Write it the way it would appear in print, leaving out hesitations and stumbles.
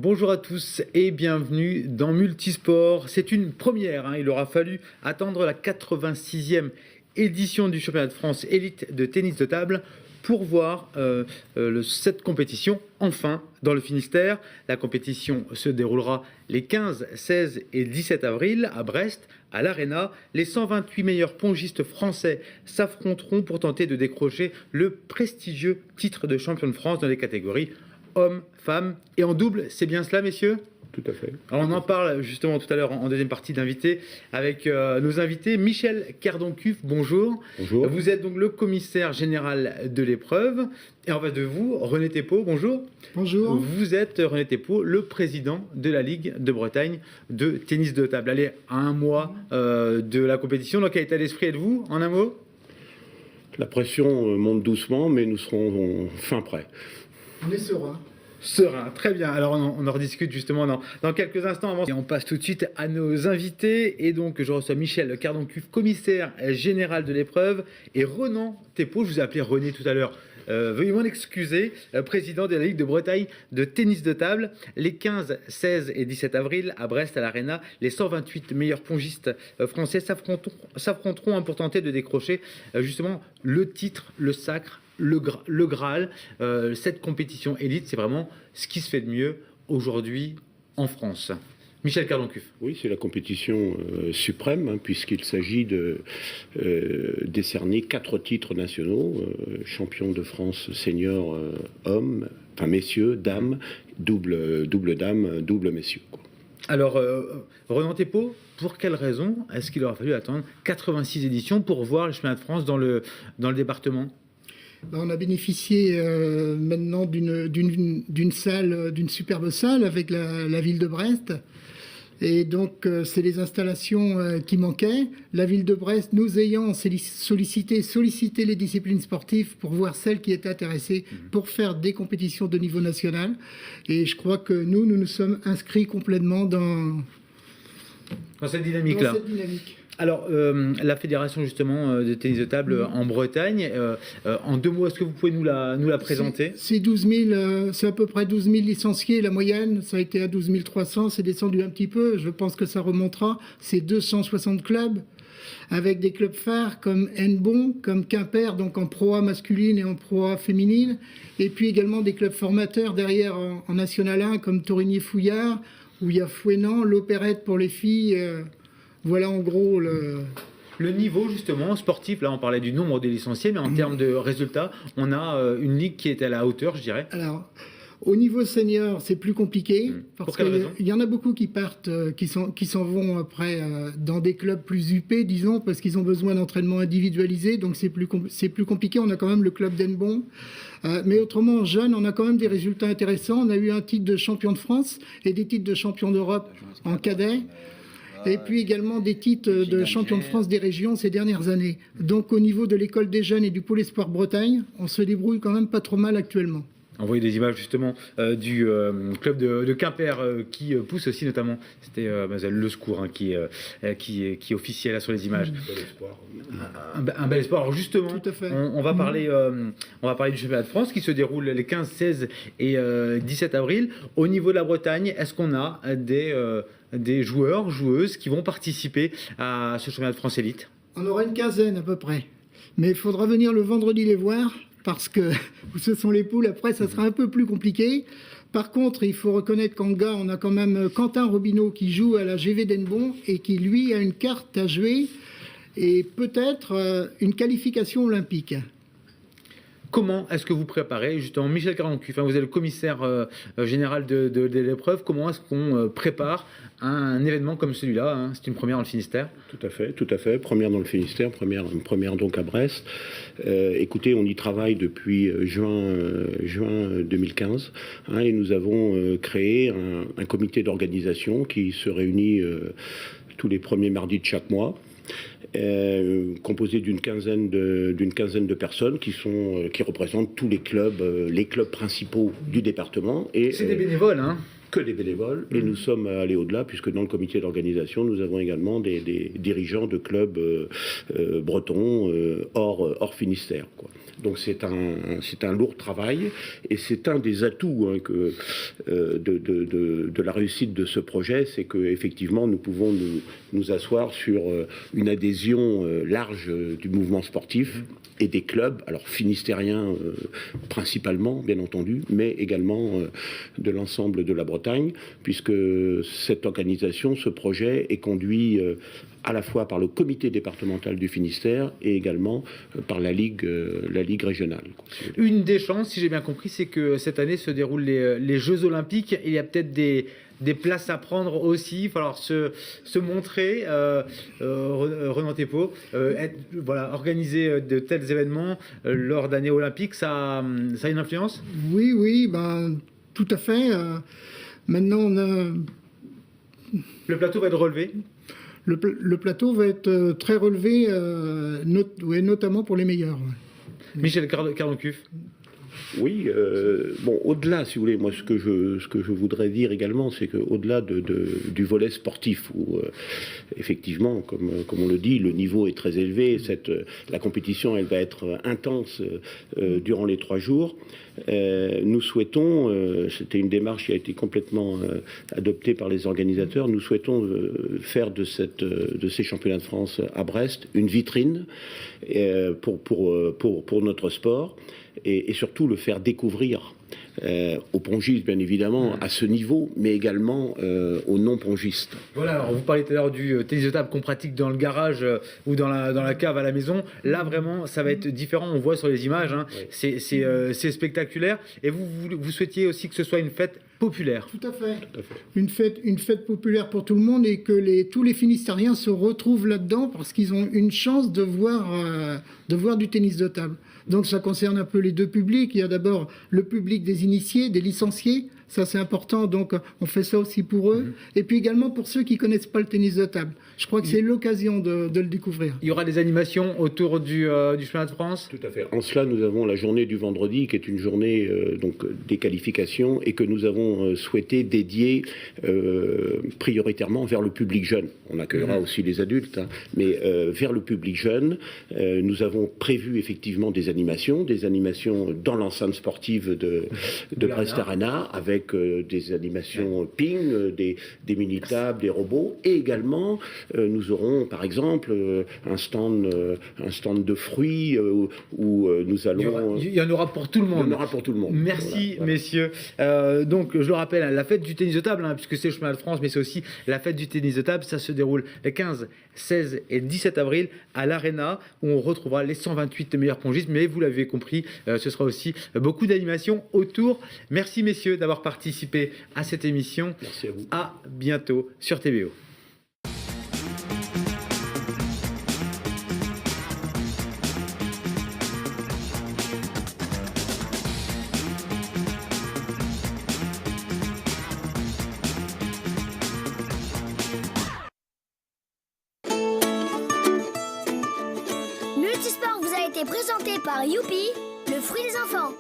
Bonjour à tous et bienvenue dans Multisport. C'est une première, il aura fallu attendre la 86e édition du championnat de France élite de tennis de table pour voir cette compétition enfin dans le Finistère. La compétition se déroulera les 15, 16 et 17 avril à Brest, à l'Arena. Les 128 meilleurs pongistes français s'affronteront pour tenter de décrocher le prestigieux titre de champion de France dans les catégories hommes, femmes et en double. C'est bien cela, messieurs ? Tout à fait. Alors on en parle justement tout à l'heure en deuxième partie d'invités avec nos invités. Michel Cardon-Cuff, bonjour. Bonjour. Vous êtes donc le commissaire général de l'épreuve. Et en face de vous, René Thépaut, bonjour. Bonjour. Vous êtes, René Thépaut, le président de la Ligue de Bretagne de tennis de table. Allez, à un mois de la compétition, dans quel état d'esprit êtes-vous, en un mot ? La pression monte doucement, mais nous serons fin prêts. On est serein. Serein, très bien. Alors on en rediscute justement dans quelques instants. Et on passe tout de suite à nos invités. Et donc je reçois Michel Cardon-Cuff, commissaire général de l'épreuve, et René Thépaut, je vous ai appelé René tout à l'heure. Veuillez m'en excuser, président de la Ligue de Bretagne de tennis de table. Les 15, 16 et 17 avril à Brest, à l'Arena, les 128 meilleurs pongistes français s'affronteront pour tenter de décrocher justement le titre, le sacre, le Graal. Cette compétition élite, c'est vraiment ce qui se fait de mieux aujourd'hui en France. Michel Cardon-Cuff. Oui, c'est la compétition suprême, puisqu'il s'agit de décerner 4 titres nationaux, champion de France senior hommes, enfin messieurs, dames, double dames, double messieurs, quoi. Alors, René Thépaut, pour quelle raison est-ce qu'il aura fallu attendre 86 éditions pour voir le championnat de France dans le département ? On a bénéficié maintenant d'une salle, d'une superbe salle avec la ville de Brest. Et donc, c'est les installations qui manquaient. La ville de Brest, nous ayant sollicité les disciplines sportives pour voir celles qui étaient intéressées pour faire des compétitions de niveau national. Et je crois que nous sommes inscrits complètement dans cette dynamique-là. Alors, la fédération justement de tennis de table en Bretagne, en 2 mots, est-ce que vous pouvez nous la présenter ? C'est à peu près 12 000 licenciés, la moyenne, ça a été à 12 300, c'est descendu un petit peu, je pense que ça remontera, c'est 260 clubs, avec des clubs phares comme Hennebont, comme Quimper, donc en Pro A masculine et en Pro A féminine, et puis également des clubs formateurs derrière en National 1, comme Torigny-Fouillard, où il y a Fouesnant, l'Opérette pour les filles. Voilà en gros le niveau justement sportif. Là on parlait du nombre de licenciés, mais en termes de résultats, on a une ligue qui est à la hauteur, je dirais. Alors au niveau senior, c'est plus compliqué parce qu'il y en a beaucoup qui partent, qui s'en vont après dans des clubs plus huppés, disons, parce qu'ils ont besoin d'entraînement individualisé, donc c'est plus compliqué. On a quand même le club d'Hennebont, mais autrement, jeunes, on a quand même des résultats intéressants. On a eu un titre de champion de France et des titres de champion d'Europe en cadet. Et puis également des titres de champion de France des régions ces dernières années. Donc au niveau de l'école des jeunes et du pôle espoir Bretagne, on se débrouille quand même pas trop mal actuellement. On voyait des images justement du club de Quimper qui pousse aussi, notamment, c'était Le Secours qui officiait là sur les images. Un bel espoir. Alors justement, on va parler du championnat de France qui se déroule les 15, 16 et 17 avril. Au niveau de la Bretagne, est-ce qu'on a des joueurs, joueuses qui vont participer à ce championnat de France élite ? On aura une quinzaine à peu près. Mais il faudra venir le vendredi les voir, parce que ce sont les poules. Après, ça sera un peu plus compliqué. Par contre, il faut reconnaître qu'en gars, on a quand même Quentin Robineau qui joue à la GV d'Hennebont et qui, lui, a une carte à jouer et peut-être une qualification olympique. Comment est-ce que vous préparez, justement, Michel Cardon-Cuff, vous êtes le commissaire général de l'épreuve, comment est-ce qu'on prépare un événement comme celui-là, c'est une première dans le Finistère ? Tout à fait. Première dans le Finistère, première donc à Brest. Écoutez, on y travaille depuis juin 2015, et nous avons créé un comité d'organisation qui se réunit tous les premiers mardis de chaque mois. Composé d'une quinzaine de personnes qui représentent tous les clubs principaux du département. Et c'est des bénévoles, que des bénévoles, et nous sommes allés au-delà, puisque dans le comité d'organisation, nous avons également des dirigeants de clubs bretons hors Finistère, quoi. Donc c'est un lourd travail, et c'est un des atouts de la réussite de ce projet, c'est qu'effectivement nous pouvons nous asseoir sur une adhésion large du mouvement sportif et des clubs, alors finistériens principalement, bien entendu, mais également de l'ensemble de la Bretagne, puisque cette organisation, ce projet est conduit à la fois par le comité départemental du Finistère et également par la Ligue régionale. Une des chances, si j'ai bien compris, c'est que cette année se déroulent les Jeux Olympiques. Il y a peut-être des places à prendre aussi. Il va falloir se montrer. Renan Thépaut, organiser de tels événements lors d'années olympiques, ça a une influence? Oui, tout à fait. Maintenant, on a... Le plateau va être relevé? Le plateau va être très relevé, notamment pour les meilleurs. Ouais. Michel Cardoncuff. Oui, au-delà, si vous voulez, moi ce que je voudrais dire également, c'est qu'au-delà du volet sportif, où effectivement, comme on le dit, le niveau est très élevé, la compétition, elle va être intense durant les 3 jours. Nous souhaitons, c'était une démarche qui a été complètement adoptée par les organisateurs, nous souhaitons faire de ces championnats de France à Brest une vitrine pour notre sport, et surtout le faire découvrir aux pongistes, bien évidemment, à ce niveau, mais également aux non-pongistes. Voilà, alors vous parliez tout à l'heure du tennis de table qu'on pratique dans le garage ou dans la cave à la maison. Là, vraiment, ça va être différent. On voit sur les images, hein. Oui. C'est spectaculaire. Et vous souhaitiez aussi que ce soit une fête populaire. Tout à fait. Une fête populaire pour tout le monde, et que tous les Finistériens se retrouvent là-dedans parce qu'ils ont une chance de voir du tennis de table. Donc ça concerne un peu les deux publics. Il y a d'abord le public des initiés, des licenciés. Ça, c'est important. Donc on fait ça aussi pour eux. Et puis également pour ceux qui ne connaissent pas le tennis de table. Je crois que c'est l'occasion de le découvrir. Il y aura des animations autour du championnat de France? Tout à fait. En cela, nous avons la journée du vendredi, qui est une journée des qualifications, et que nous avons souhaité dédier prioritairement vers le public jeune. On accueillera aussi les adultes, hein, mais vers le public jeune. Nous avons prévu effectivement des animations dans l'enceinte sportive de Brest Arena, avec des animations ping, des mini-tables, des robots, et également nous aurons par exemple un stand de fruits où nous allons... Il y en aura pour tout le monde. Il y en aura pour tout le monde. Merci, voilà. Messieurs. Donc je le rappelle, la fête du tennis de table, hein, puisque c'est le chemin de France, mais c'est aussi la fête du tennis de table. Ça se déroule les 15, 16 et 17 avril à l'Arena, où on retrouvera les 128 meilleurs pongistes. Mais vous l'avez compris, ce sera aussi beaucoup d'animations autour. Merci messieurs d'avoir participé à cette émission. Merci à vous. À bientôt sur TBO. Multisport vous a été présenté par Youpi, le fruit des enfants.